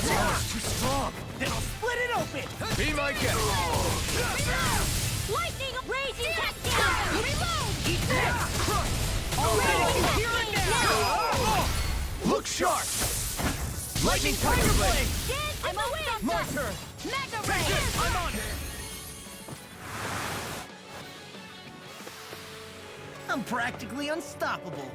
It's too strong. Then I'll split it open! Be my guest. Lightning raging cascade! Reload! Eat this! Already Here and now! Look sharp. Lightning Tiger Blade. Dance in the wind! My turn! Mega Take Ray! it! I'm on it! I'm practically unstoppable.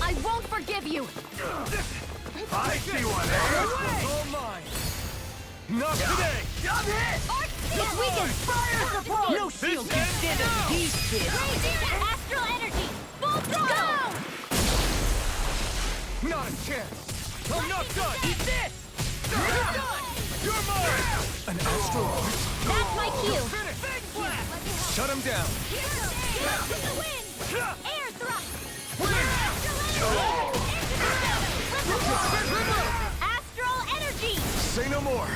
I won't forgive you! I see one. All mine! Not today. I'm hit! This weekend! Fire support! No shield can stand up to these kids! Raging astral energy! Full throttle! Not a chance. I'm not done. Eat this! You're done! You're mine. An astral. That's my cue! Finish. Big blast! Shut him down. Dance in the wind! Air thrust! Astral energy! Say no more.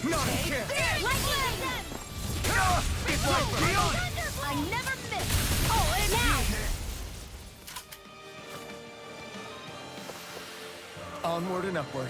Not a chance. Lightning! It's like beyond. I never miss! Oh, and now! Onward and upward.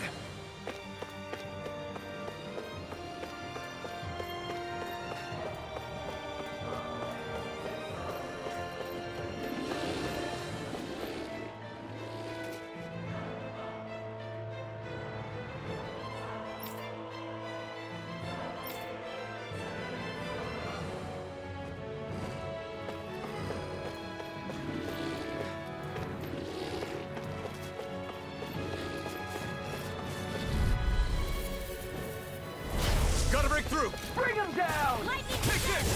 Gotta break through. Bring him down! Lightning! Take this.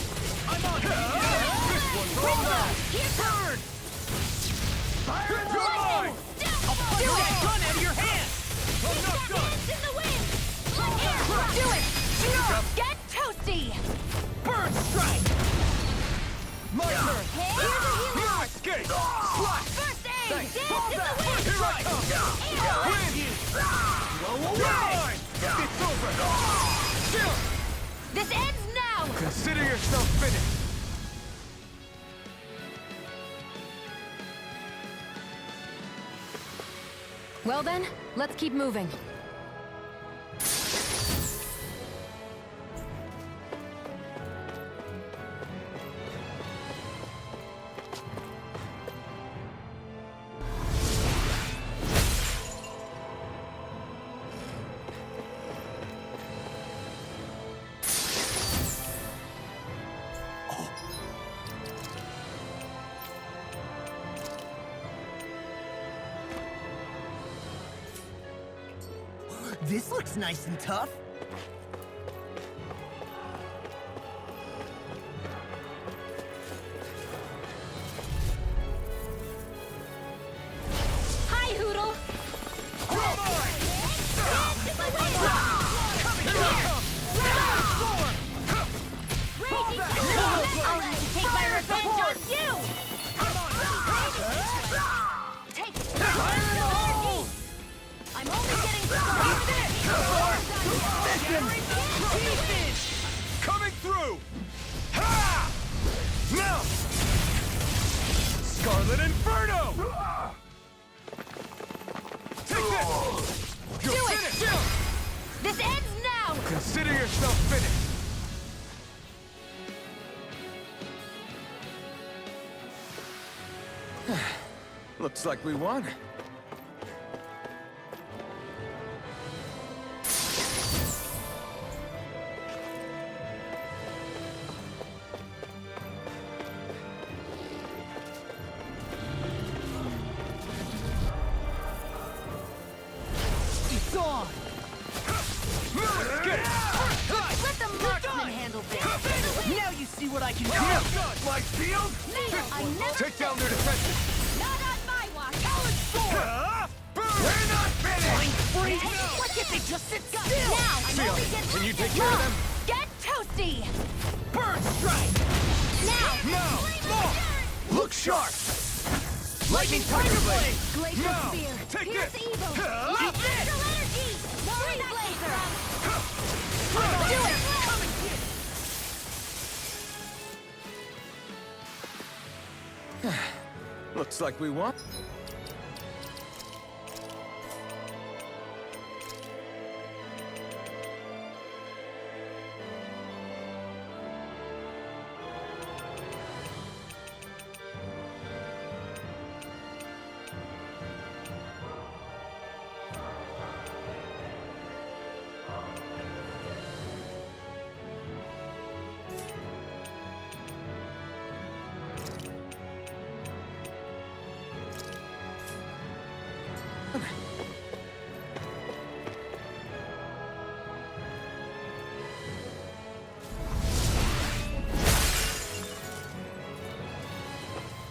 I'm on it! This one's all mine. Here's Burn! Fire in the You're lightning! mine. I'll punch that gun out of your hand! I'm not done. Dance in the wind! Air thrust! Do it! Get toasty! Burn strike! My turn. Here's a healer! No escape. Slash. First aid! Thanks. Dance in the wind! Here I come. Air! Win. Mine. It's over. Still. This ends now! Consider yourself finished. Well then, let's keep moving. This looks nice and tough. Hi, Hoodle! Dance in the wind! Raging I'll need to take my revenge on you! Take energy! I'm only getting started! Coming through. Ha! Now. Scarlet Inferno. Take this. Do You're it! finished. This ends now! Consider yourself finished. Looks like we won. It's on! Let's get it. Let the marksman handle this! Now you see what I can do! My shield. I never Take down their defenses. Not on my watch! We're not finished. Freeze! Why can't they just sit still? Now, I'm Seal, only getting can you take care of them? Get toasty! Burn strike! Now! Now. Look sharp. Lightning Tiger Blade. Glacial Now. Spear! Take Pierce this. evil! Eat Astral energy! Free blazer! Looks like we won.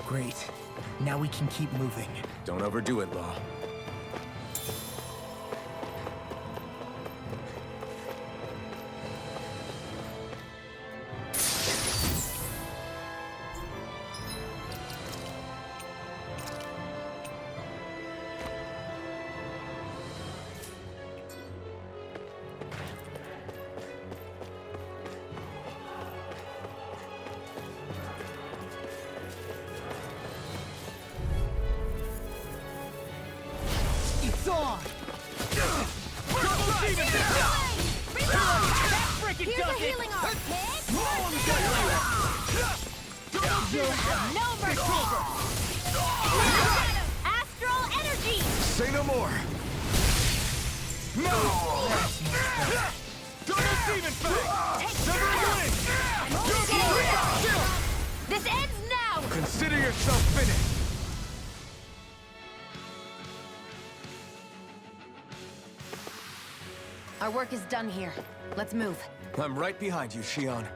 Great. Now we can keep moving. Don't overdo it, Law. It's on! Here's a healing art. You'll have no mercy. Astral energy. Say no more. No! Double Demon Fang! Severing Wing! This ends now. Consider yourself finished. Our work is done here. Let's move. I'm right behind you, Shion.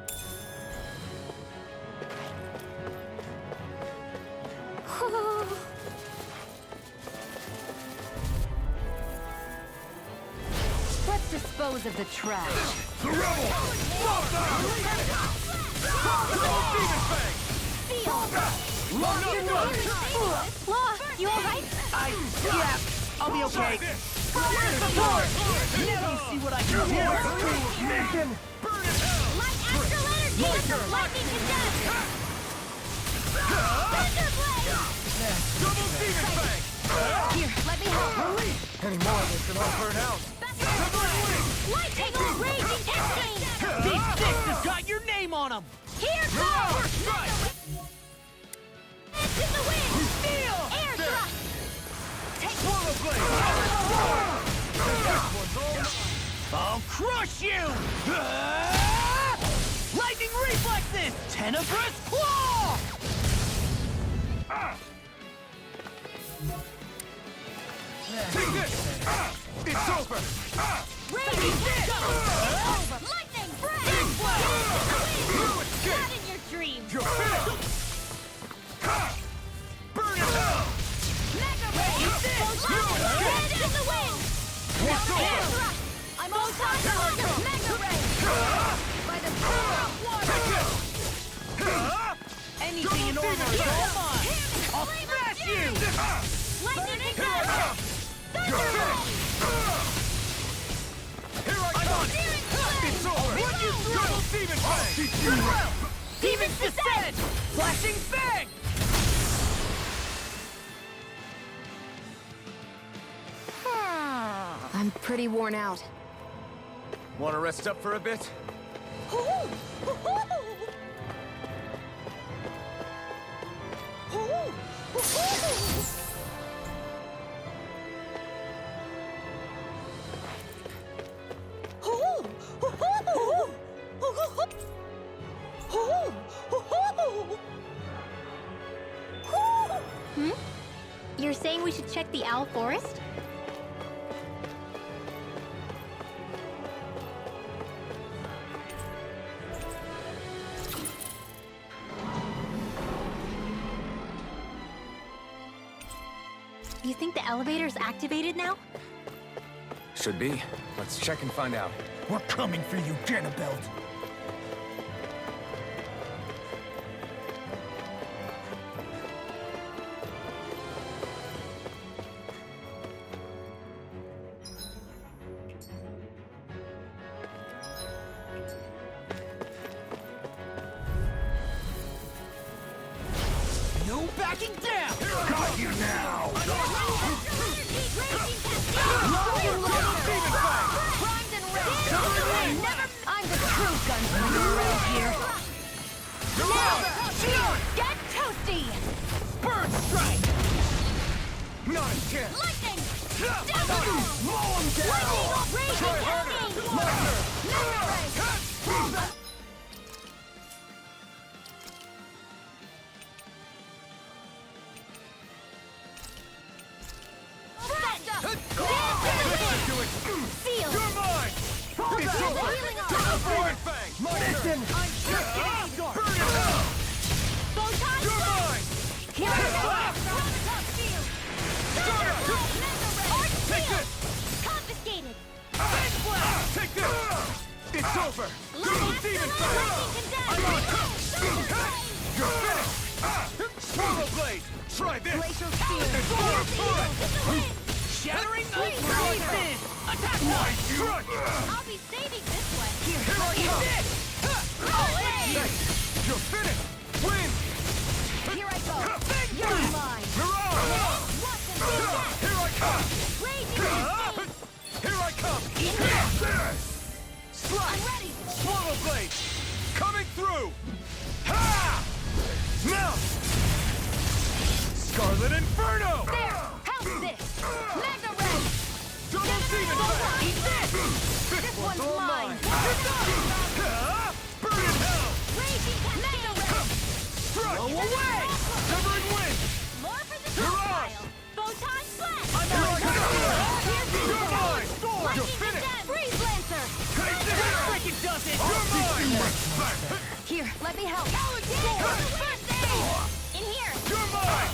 Let's dispose of the trash. The rebel! Law, you alright? Yeah, I'll be okay. Let me see what I can do. Light astral energy! Lightning to death! Thunder blade! Double Demon Fang! Here, let me help. Any more of this and I'll burn out. Lightning raging exchange! These sticks have got your name on them. Here goes! Into the wind! Steel! Air thrust! Take Swallow Blade! I'll crush you! Lightning reflexes! Tenebrous claw! Take this! It's over! raging over! Lightning breath! Not in your dreams! You're finished! Burn it down! Mega ray! Head in the wind! It's Air over! thrust! I'm on top of the mega ray! By the power of water! Anything in order is all mine! I'll smash you! Lightning ignite! Thunder ray! Here I come! It's over! Double Demon Fang! Demons descend! Flashing fang! I'm pretty worn out. Want to rest up for a bit? You're saying we should check the Owl Forest? You think the elevator's activated now? Should be. Let's check and find out. We're coming for you, Janabelt! Nope. backing down! Got you now! I'm the true gunslinger around here. Now, get toasty! Bird strike! Not a chance! Lightning! Mow him down! Raging lightning! Seal! You're mine! It's over! Forward fang! My turn! I'm just getting started! Burn it out! Photon You're blast! mine! Here I go! Seal! Take this! Confiscated! Take this! It's over! Double demon fang! I'm on! You're finished! Swallow blade! Try this! Glacial spear! It's over! Shattering freezes! Attack one! Strike! I'll be saving this one! Here I come! Thanks! You're finished! Win! Here I go! You're mine! Mirage! Watch them do that! Here I come! Raging insane! Here I come! I'm ready! Swallow blade! Coming through! Ha! Now! Scarlet Inferno! There! How's this? Mega Ray! Double demon fang! Eat this! This one's all mine! Ha! Burn in hell! Raging Mega Ray! Strike! Blow away! Severing wind! More for the Mirage! stockpile! Photon blast! I'm on! Here's the You're mine! You're Lightning finished! condemned! Freeze Lancer! Take this! Freaking does it! You're mine! Here, let me help! First aid! In here! You're mine!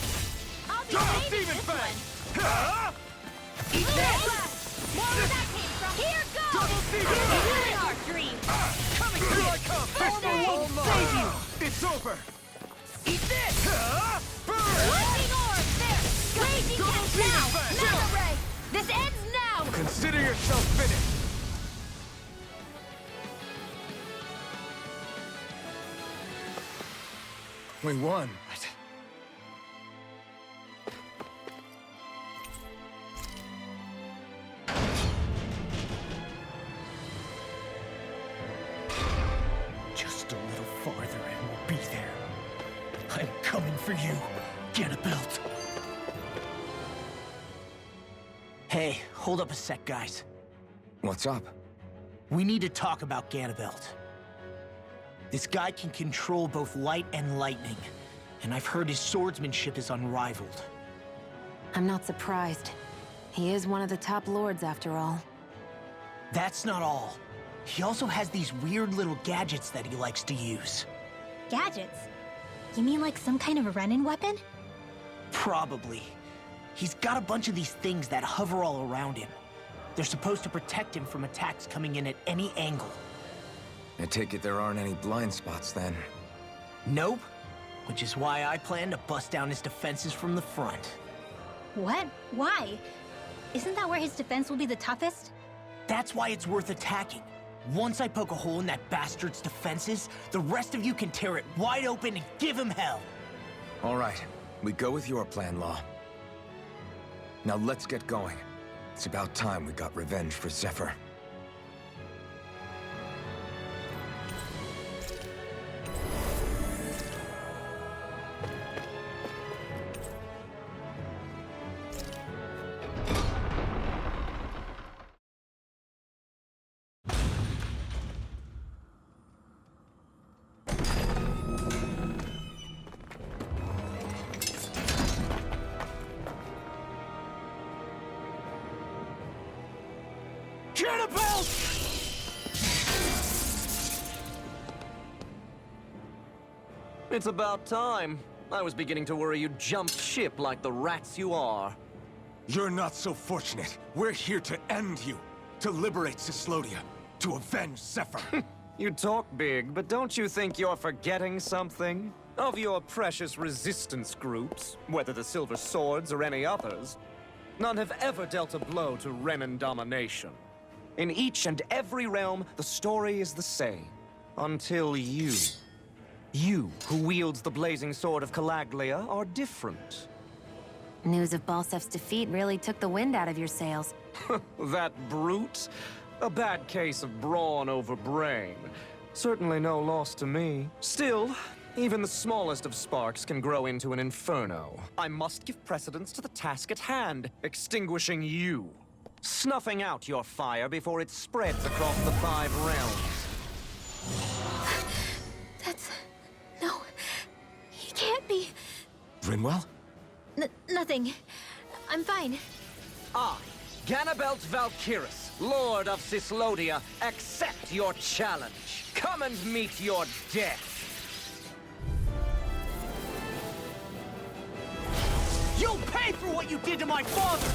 I'll be Double saving demon this fang! one! Ha! Eat this! More where that came from! Here goes! Double demon fang! Healing our dream! Coming here I come! First aid! All mine! Save you! It's over! Eat this! Ha! Burn! Lightning orb! There! Raging Double catch demon now! fang! Mega Ray! This ends now! Consider yourself finished! We won. Just a little farther and we'll be there. I'm coming for you. Get a belt. Hey, hold up a sec, guys. What's up? We need to talk about Ganabelt. This guy can control both light and lightning, and I've heard his swordsmanship is unrivaled. I'm not surprised. He is one of the top lords, after all. That's not all. He also has these weird little gadgets that he likes to use. Gadgets? You mean like some kind of a Renin weapon? Probably. He's got a bunch of these things that hover all around him. They're supposed to protect him from attacks coming in at any angle. I take it there aren't any blind spots then. Nope. Which is why I plan to bust down his defenses from the front. What? Why? Isn't that where his defense will be the toughest? That's why it's worth attacking. Once I poke a hole in that bastard's defenses, the rest of you can tear it wide open and give him hell. All right, we go with your plan, Law. Now let's get going. It's about time we got revenge for Zephyr. It's about time. I was beginning to worry you jumped ship like the rats you are. You're not so fortunate. We're here to end you. To liberate Cyslodia. To avenge Zephyr. You talk big, but don't you think you're forgetting something? Of your precious resistance groups, whether the Silver Swords or any others, none have ever dealt a blow to Renan domination. In each and every realm, the story is the same. Until you. You, who wields the blazing sword of Calaglia, are different. News of Balsef's defeat really took the wind out of your sails. That brute? A bad case of brawn over brain. Certainly no loss to me. Still, even the smallest of sparks can grow into an inferno. I must give precedence to the task at hand, extinguishing you. Snuffing out your fire before it spreads across the 5 realms. That's... No. He can't be... Rinwell? Nothing. I'm fine. I, Ganabelt Valkyris, Lord of Cyslodia, accept your challenge. Come and meet your death. You'll pay for what you did to my father!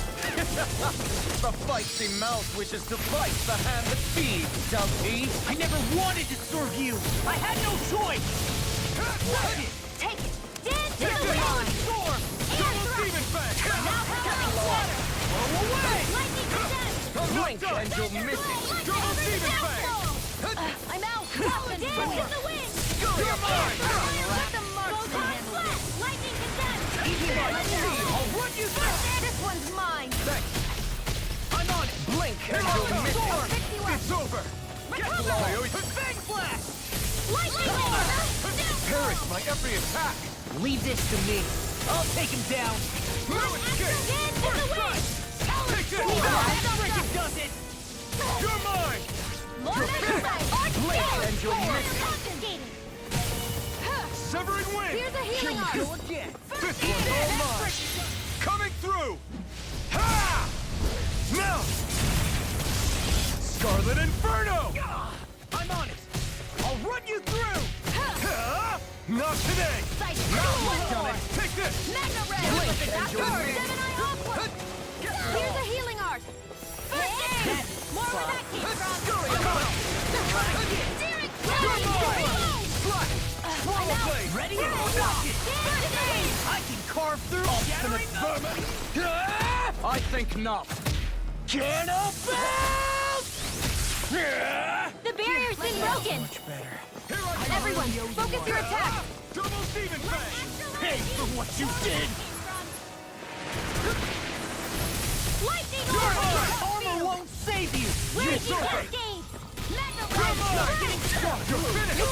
The feisty mouth wishes to bite the hand that feeds, does he? I never wanted to serve you! I had no choice! Watch it! Take it! Dance to the it! wind! Soar! And Demon Fang! now power water! Blow away! Lightning condensed! Blink and you'll miss it. Double Demon Fang! I'm out! Dance in the wind! You're mine! Let the marksman handle this! Lightning condensed! I'll run you through! This one's mine! I'm on it! Blink and you'll miss it. 60 left! It's over! Recover! Bang flash! Lightning bolt! Perish my every attack! Leave this to me. I'll take him down. One extra dance in the wind! Take this! Frickin' does it! You're mine! Lord of the Sight! Blink and you'll miss it. Confiscated! Severing wind! Here's a healing art! Go again. This one's all mine! Coming through! Ha! Now! Scarlet Inferno! I'm on it. I'll run you through. Ha! Not today! Sight! Done it! Take this! Mega Red! Blink and you'll miss it. Seven Eye Aqua! Here's a healing art! First aid! More where that came from! Derek! Swallow blade! Ready? Watch it. First aid! I can carve through Obstinate vermin! I think not. The barrier's been broken! Much better. Everyone, focus your attack! Double Demon Fang! Pay for what you did. Lightning Your orb! armor won't save you. Raging Yes, sir. Cascade! Mega Come on! Red! You're finished!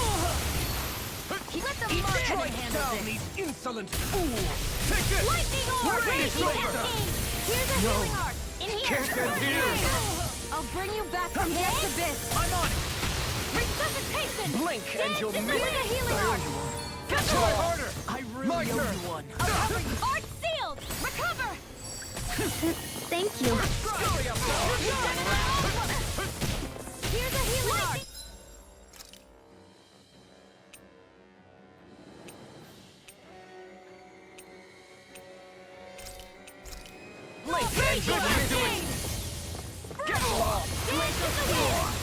Let the marksman handle Down this! these insolent fools. Take this! Lightning orb! We're Raging finished. Cascade! Here's a healing art! In here! Can't end here. I'll bring you back from the abyss! I'm on it. Resuscitation! Blink and you'll Here's miss a it. healing art! Try harder! I really My owe turn. you one. Art sealed! Recover! Thank you. Here's a healing art! Blink and you'll miss it. Get along!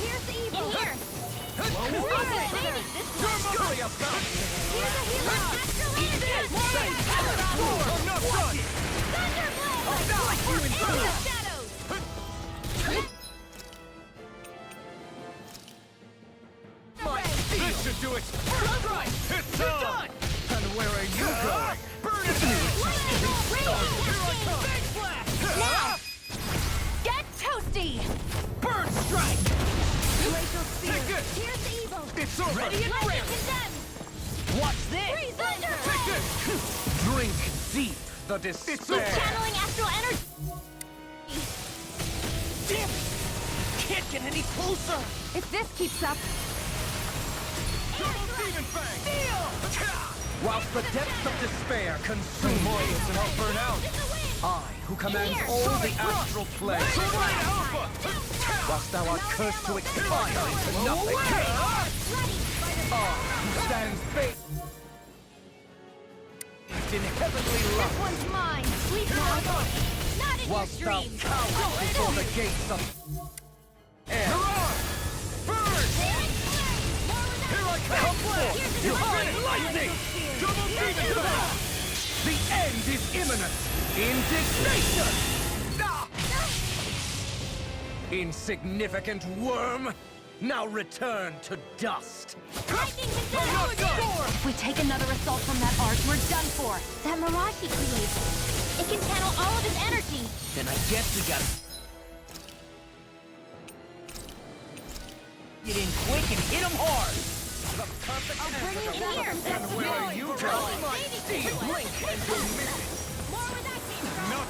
Here's the evil! In here! Scurry up, Here's a healing art! Eat this! I'm not done! Thunderblade! In the shadows! This should do it! It's on! And where are you going? Burn it! Now! Get toasty! Bird strike. Take this! Here's the evil! It's over! Ready and Lightning ready. condemned! Watch this. Freeze thunder! Take this! Drink deep the despair. Channeling astral energy! Damn it. Can't get any closer. If this keeps up, Double Demon Fang! Whilst the depths of despair consume us and I'll burn out, I, who commands all the astral plane, whilst thou art cursed to expire into nothing, I, who stands fate in heavenly this love, one's mine! Sleep now! Not in your whilst thou dreams! cowers before the gates of air. Burn! Here I come! Forth, divine lightning! Double Demon Fang! The end is imminent! Indignation! Insignificant worm! Now return to dust. Lightning condensed! If we take another assault from that arch, we're done for. That mirage he created. It can channel all of his energy. Then I guess we gotta get in quick and hit him hard. I'll bring you back here. from death to Where are glory. you For going? my baby to Blink and you'll miss it. More where that came from. No.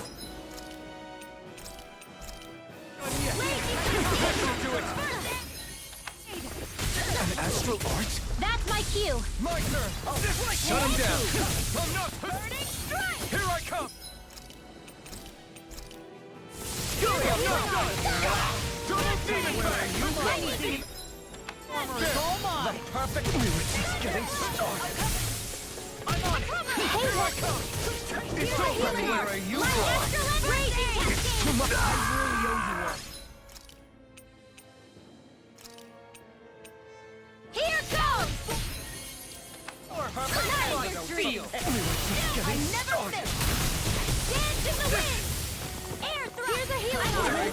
An astral arch? That's my cue. My turn! Shut him down! I'm not! Burning strike! Here I come! The perfect We were just getting started! I'm on it. It's over! Where are you My going? extra raging It's too much! Here goes! Final feel. I never miss! Dance in the wind! Air thrust! Here's a healing arm!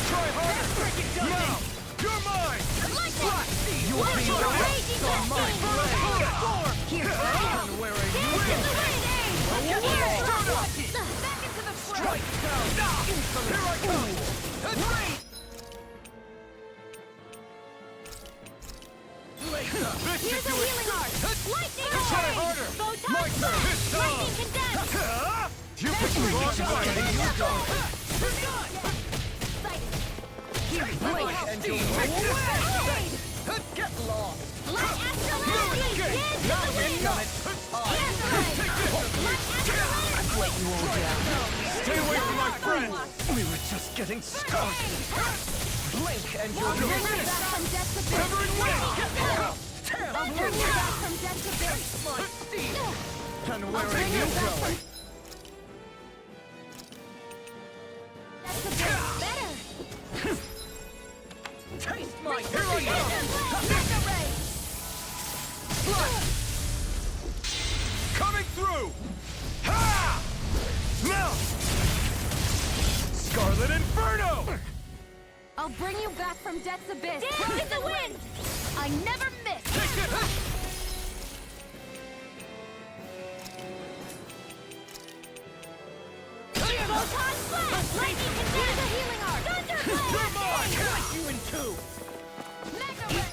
Try harder! Now! You're mine! You'll be raging on my blade! Here, Where are you Dance in going? the wind! Here! Back into the fray! Here I come! This Here's should a do it! healing art! Lightning Try array! harder! Photon My turn! blast! This time! Lightning condensed! You picked the wrong fight! Blink and you'll miss it. Get lost. Light astral energy! Dance in the wind! Air thrust! Light astral energy! Stay away from my friend! We were just getting started! Blink and you'll I'll bring miss you it. back from death to burial! Cover and win! I'll bring you back from death to burial! And where I'll are bring you you back going? from death to burial! Better! Taste my Here I steel. Mega ray! Coming through! Ha! Now! Scarlet Inferno! I'll bring you back from death's abyss! Dance in the wind! I never miss! Photon blast! Lightning condensed! A healing art! Thunderblast! Cut you in two. Mega ray!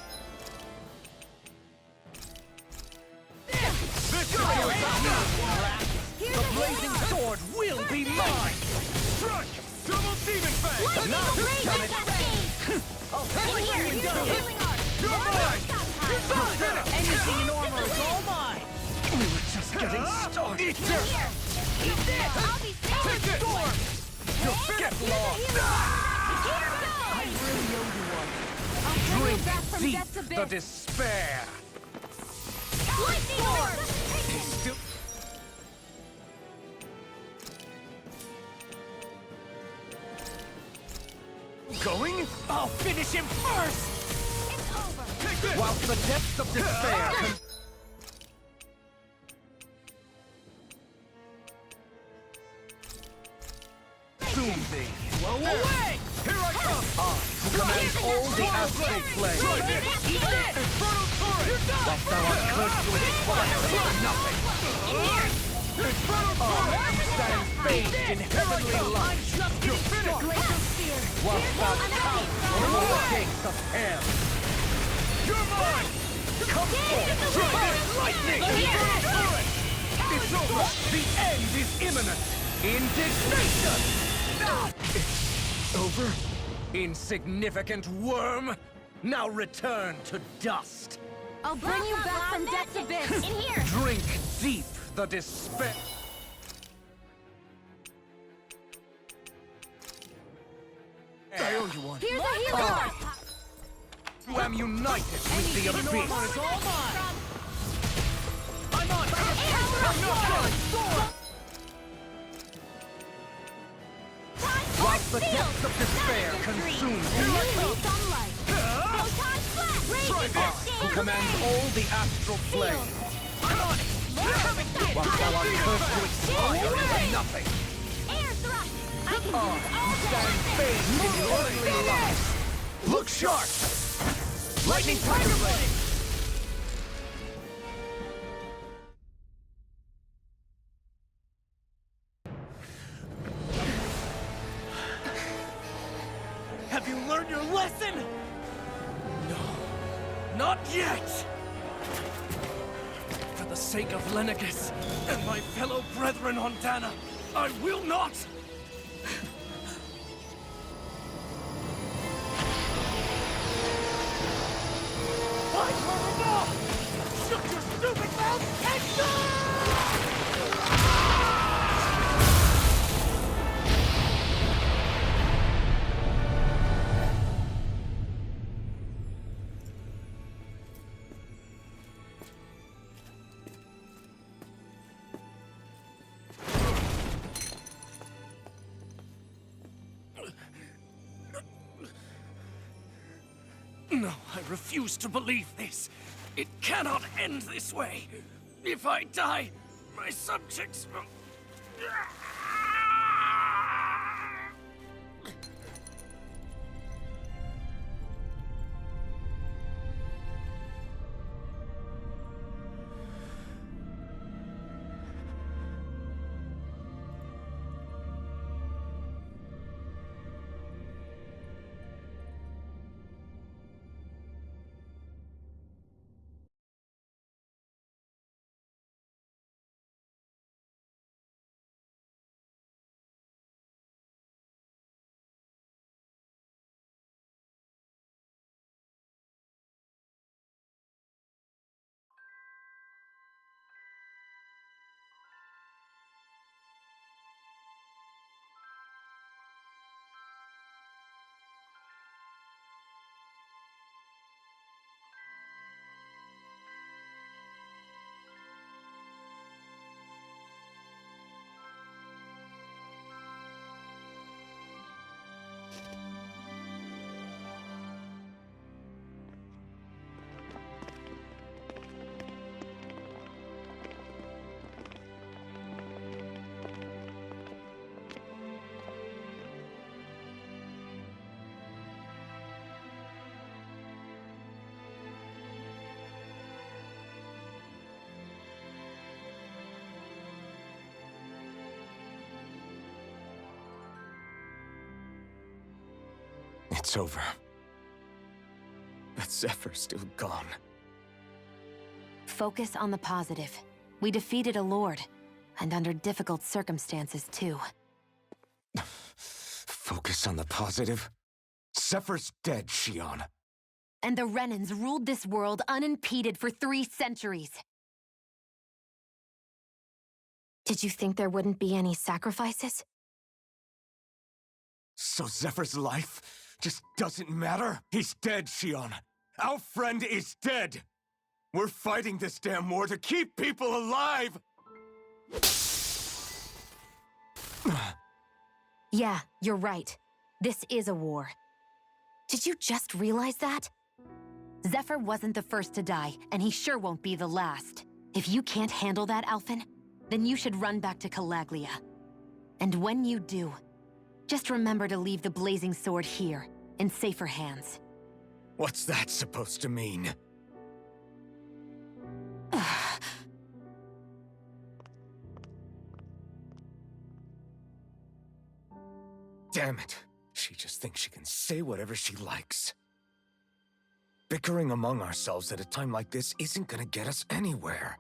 This guy is Here's a healing art! Sword will be mine. Strike! Double Demon Fang! Lightning raging cascade! In here! Here's a healing art! You're mine! Anything in armor is all mine. We were just getting started! Eat Here! Eat this! I'll be safe! Take it! Get lost! Here goes! Really owe you one. I'll bring you back from Deep death's the abyss! despair. Lightning orb! Still... Going? I'll finish him first. It's over! Take this! While the depths of despair consume thee. Blow away. Here I come! Who commands all the astral planes. Eat this. Infernal Torrent! Whilst thou art cursed with fire for nothing. Infernal Torrent! Stands bathed in heavenly light. You're finished! Whilst thou counts before the gates of hell. You're mine! Come forth. Dragon Lightning! Infernal Torrent! It's over. The end is imminent. Indignation. It's over? Insignificant worm. Now return to dust. I'll bring you back from death's abyss! In here! Drink deep the despair. I owe you one. Here's a healing art! Who am united with the abyss. It's all mine. I'm on. Whilst the depths of despair consume you. Sunlight! Photon blast! Raging Who cascade! command all the astral flame. Come on! While thou art cursed to expire into nothing. Air thrust! I can Oh, use all you stand phased in the orderly light. Look sharp! Lightning Tiger Blade! Have you learned your lesson? No, not yet! For the sake of Lenegis and my fellow brethren on Dahna, I will not! I heard enough! Shut your stupid mouth and go! No, I refuse to believe this. It cannot end this way. If I die, my subjects will... It's over. But Zephyr's still gone. Focus on the positive. We defeated a lord, and under difficult circumstances, too. Focus on the positive? Zephyr's dead, Shion. And the Renans ruled this world unimpeded for 3 centuries. Did you think there wouldn't be any sacrifices? So Zephyr's life just doesn't matter? He's dead, Shion. Our friend is dead. We're fighting this damn war to keep people alive! Yeah, you're right. This is a war. Did you just realize that? Zephyr wasn't the first to die, and he sure won't be the last. If you can't handle that, Alphen, then you should run back to Calaglia. And when you do, just remember to leave the blazing sword here, in safer hands. What's that supposed to mean? Damn it. She just thinks she can say whatever she likes. Bickering among ourselves at a time like this isn't gonna get us anywhere.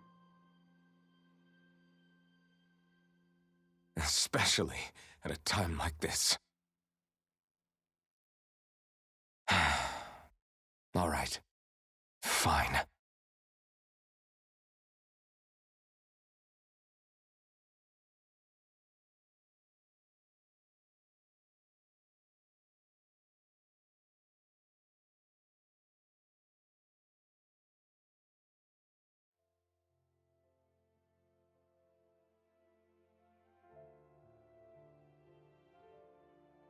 Especially at a time like this. All right. Fine.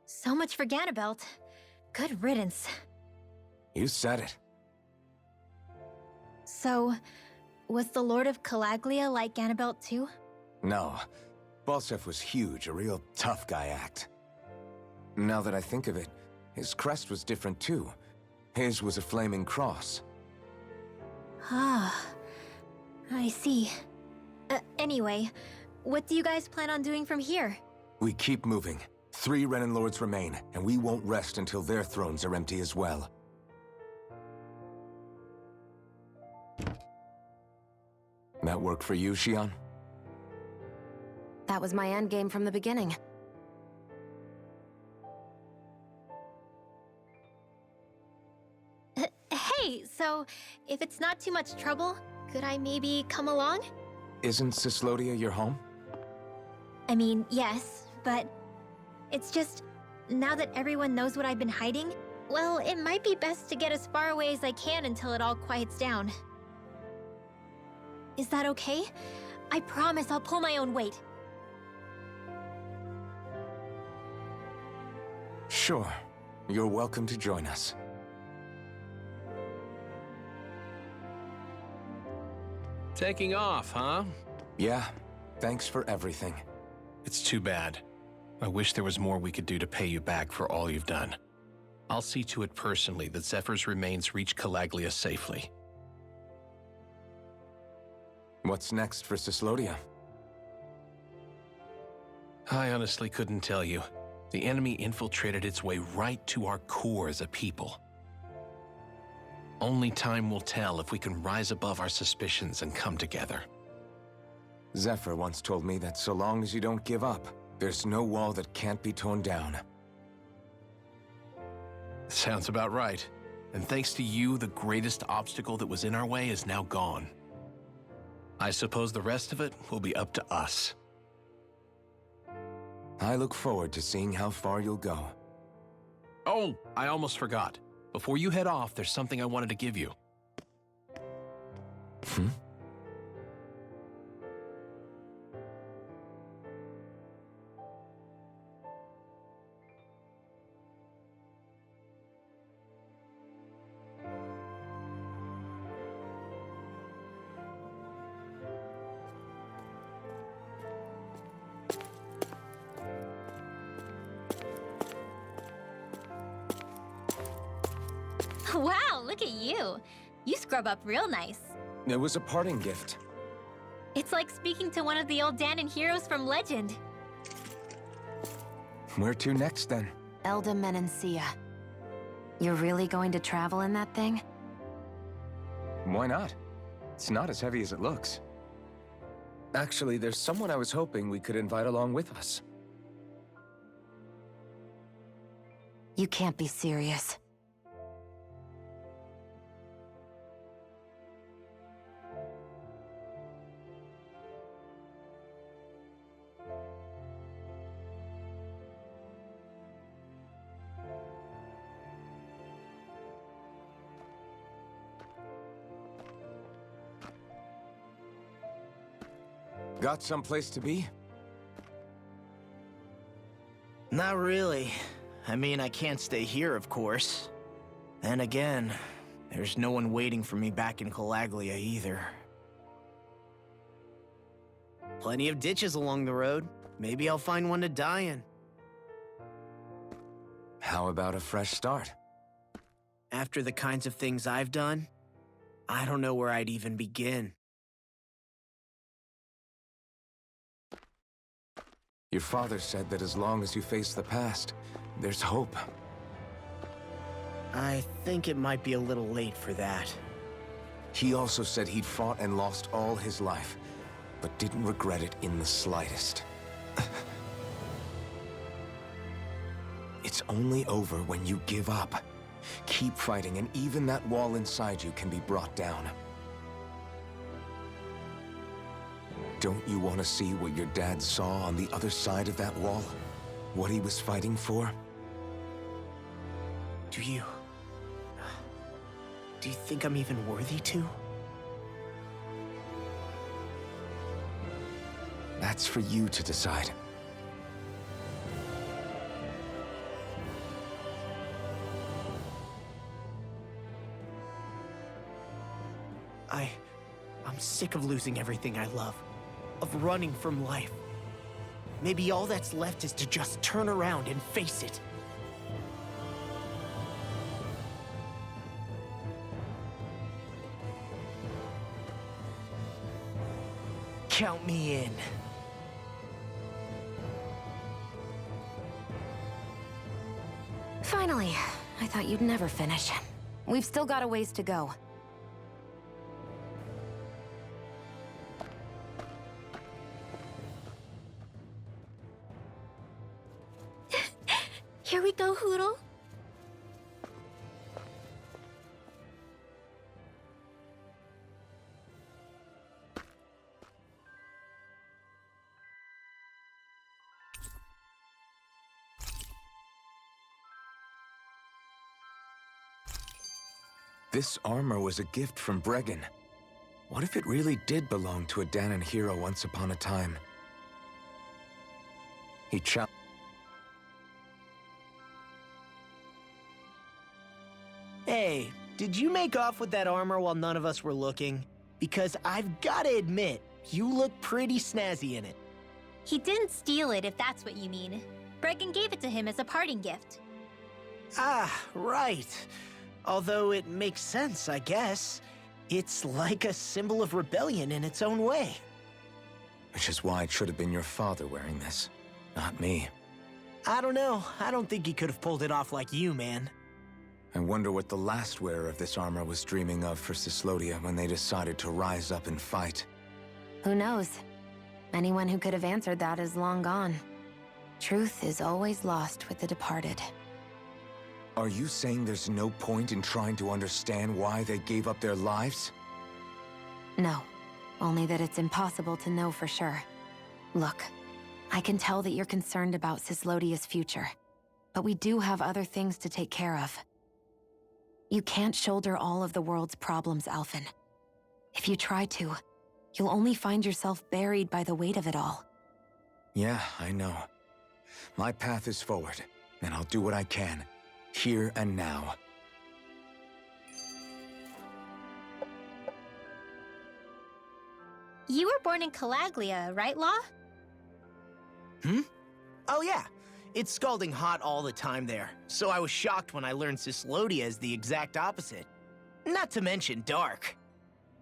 So much for Ganabelt. Good riddance. You said it. So, was the Lord of Calaglia like Ganabelt too? No. Balsef was huge, a real tough guy act. Now that I think of it, his crest was different too. His was a flaming cross. Ah, I see. Anyway, what do you guys plan on doing from here? We keep moving. 3 Renan Lords remain, and we won't rest until their thrones are empty as well. That work for you, Xion? That was my endgame from the beginning. Hey, so if it's not too much trouble, could I maybe come along? Isn't Cyslodia your home? I mean, yes, but it's just, now that everyone knows what I've been hiding, well, it might be best to get as far away as I can until it all quiets down. Is that okay? I promise I'll pull my own weight. Sure. You're welcome to join us. Taking off, huh? Yeah, thanks for everything. It's too bad. I wish there was more we could do to pay you back for all you've done. I'll see to it personally that Zephyr's remains reach Calaglia safely. What's next for Cyslodia? I honestly couldn't tell you. The enemy infiltrated its way right to our core as a people. Only time will tell if we can rise above our suspicions and come together. Zephyr once told me that so long as you don't give up, there's no wall that can't be torn down. Sounds about right. And thanks to you, the greatest obstacle that was in our way is now gone. I suppose the rest of it will be up to us. I look forward to seeing how far you'll go. Oh, I almost forgot. Before you head off, there's something I wanted to give you. Hmm? Wow, look at you. You scrub up real nice. It was a parting gift. It's like speaking to one of the old Dahnan heroes from legend. Where to next, then? Elda Menancia. You're really going to travel in that thing? Why not? It's not as heavy as it looks. Actually, there's someone I was hoping we could invite along with us. You can't be serious. Got someplace to be? Not really. I mean, I can't stay here, of course. Then again, there's no one waiting for me back in Calaglia either. Plenty of ditches along the road. Maybe I'll find one to die in. How about a fresh start? After the kinds of things I've done, I don't know where I'd even begin. Your father said that as long as you face the past, there's hope. I think it might be a little late for that. He also said he'd fought and lost all his life, but didn't regret it in the slightest. It's only over when you give up. Keep fighting, and even that wall inside you can be brought down. Don't you want to see what your dad saw on the other side of that wall? What he was fighting for? Do you think I'm even worthy to? That's for you to decide. I'm sick of losing everything I love, of running from life. Maybe all that's left is to just turn around and face it. Count me in. Finally, I thought you'd never finish. We've still got a ways to go. Here we go, Hoodle. This armor was a gift from Bregan. What if it really did belong to a Dahna hero once upon a time? He Hey, did you make off with that armor while none of us were looking? Because I've gotta admit, you look pretty snazzy in it. He didn't steal it, if that's what you mean. Bregan gave it to him as a parting gift. Ah, right. Although it makes sense, I guess. It's like a symbol of rebellion in its own way. Which is why it should have been your father wearing this, not me. I don't know. I don't think he could have pulled it off like you, man. I wonder what the last wearer of this armor was dreaming of for Cyslodia when they decided to rise up and fight. Who knows? Anyone who could have answered that is long gone. Truth is always lost with the departed. Are you saying there's no point in trying to understand why they gave up their lives? No, only that it's impossible to know for sure. Look, I can tell that you're concerned about Cyslodia's future, but we do have other things to take care of. You can't shoulder all of the world's problems, Alphen. If you try to, you'll only find yourself buried by the weight of it all. Yeah, I know. My path is forward, and I'll do what I can, here and now. You were born in Calaglia, right, Law? Oh yeah, it's scalding hot all the time there, so I was shocked when I learned Cyslodia is the exact opposite. Not to mention dark.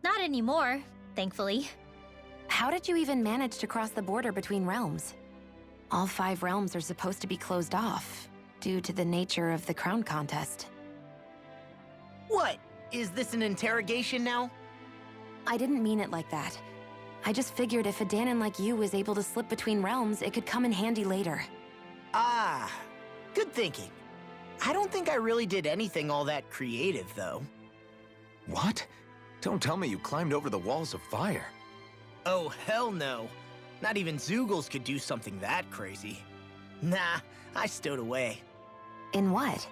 Not anymore, thankfully. How did you even manage to cross the border between realms? All 5 realms are supposed to be closed off, due to the nature of the crown contest. What? Is this an interrogation now? I didn't mean it like that. I just figured if a Dahnan like you was able to slip between realms, it could come in handy later. Ah, good thinking. I don't think I really did anything all that creative, though. What? Don't tell me you climbed over the walls of fire. Oh, hell no. Not even Zeugles could do something that crazy. Nah, I stowed away. In what?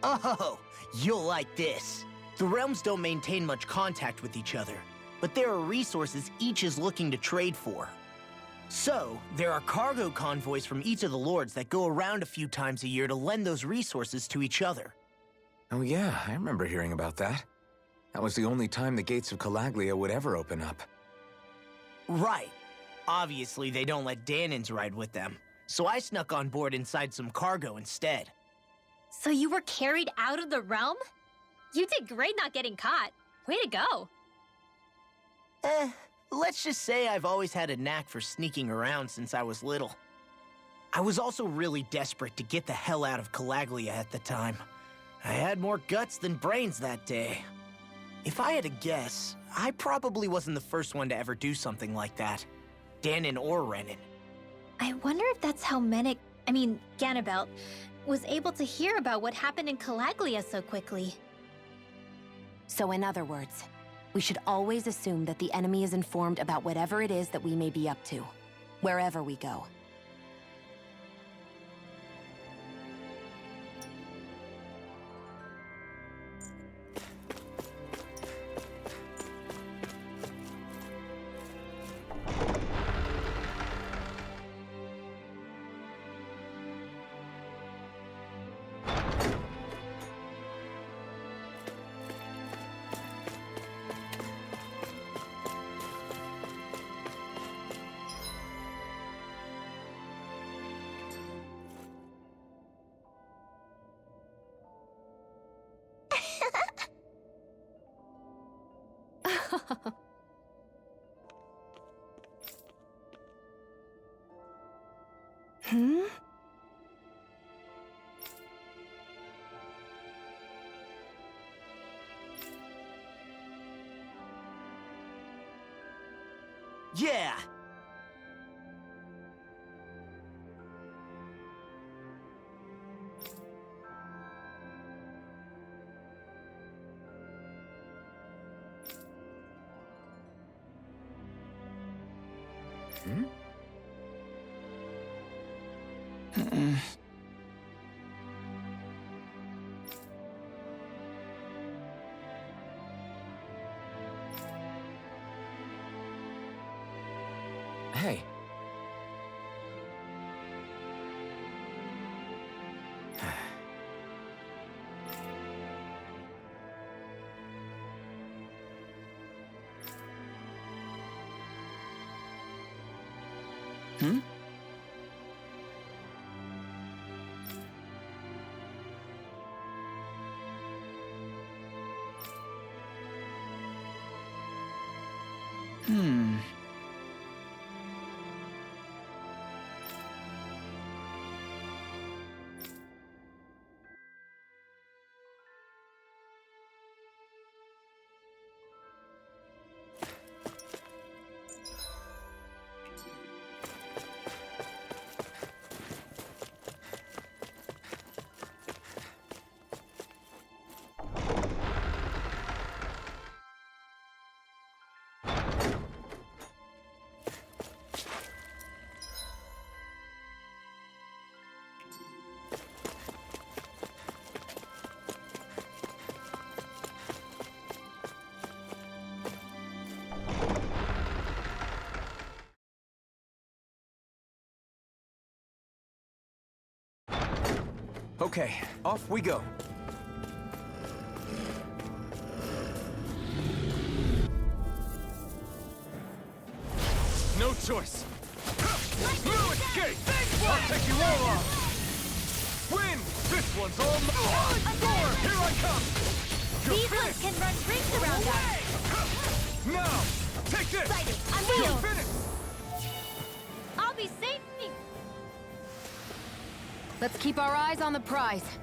Oh, you'll like this. The realms don't maintain much contact with each other, but there are resources each is looking to trade for. So, there are cargo convoys from each of the lords that go around a few times a year to lend those resources to each other. Oh yeah, I remember hearing about that. That was the only time the gates of Calaglia would ever open up. Right. Obviously, they don't let Dahnans ride with them, so I snuck on board inside some cargo instead. So you were carried out of the realm? You did great not getting caught. Way to go. Let's just say I've always had a knack for sneaking around since I was little. I was also really desperate to get the hell out of Calaglia at the time. I had more guts than brains that day. If I had to guess, I probably wasn't the first one to ever do something like that. Dahnan or Renan. I wonder if that's how Ganabelt, was able to hear about what happened in Calaglia so quickly. So in other words, we should always assume that the enemy is informed about whatever it is that we may be up to, wherever we go. Hmm? Yeah! Hey. Hmm? Hmm. Okay, off we go. No choice. No escape! I'll take you all on! Win! This one's all mine! Score! Here I come! These ones can run rings around us. Now! Take this! Excited. I'm You're wheels. finished! I'll be safe. Let's keep our eyes on the prize.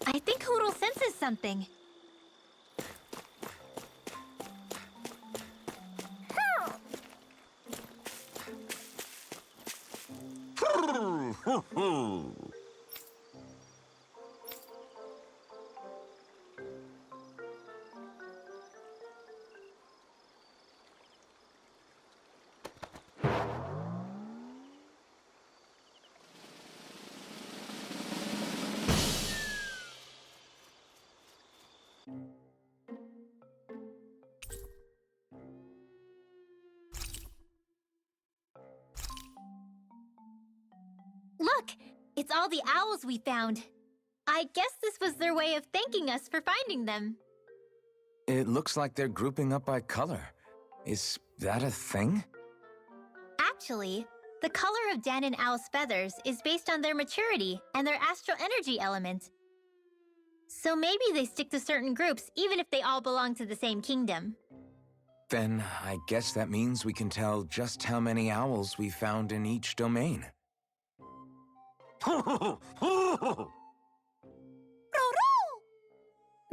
I think Hoodle senses something. Look! It's all the owls we found. I guess this was their way of thanking us for finding them. It looks like they're grouping up by color. Is that a thing? Actually, the color of Dan and Owl's feathers is based on their maturity and their astral energy element. So maybe they stick to certain groups even if they all belong to the same kingdom. Then I guess that means we can tell just how many owls we found in each domain.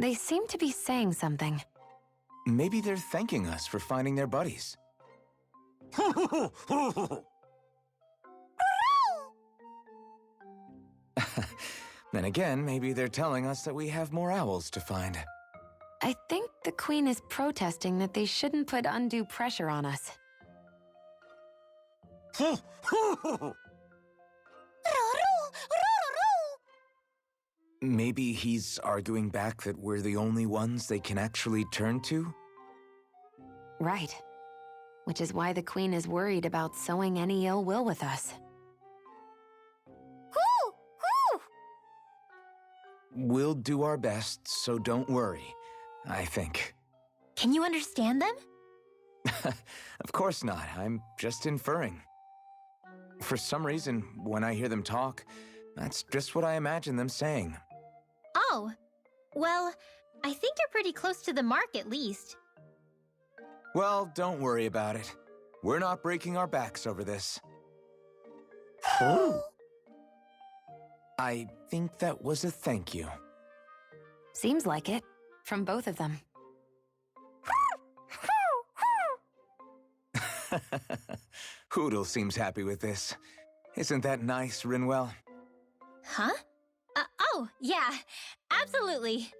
They seem to be saying something. Maybe they're thanking us for finding their buddies. Then again, maybe they're telling us that we have more owls to find. I think the Queen is protesting that they shouldn't put undue pressure on us. Maybe he's arguing back that we're the only ones they can actually turn to? Right. Which is why the Queen is worried about sowing any ill will with us. We'll do our best, so don't worry, I think. Can you understand them? Of course not. I'm just inferring. For some reason, when I hear them talk, that's just what I imagine them saying. Oh, well, I think you're pretty close to the mark at least. Well, don't worry about it. We're not breaking our backs over this. I think that was a thank you. Seems like it, from both of them. Hoodle seems happy with this. Isn't that nice, Rinwell? Huh? Oh, yeah, absolutely.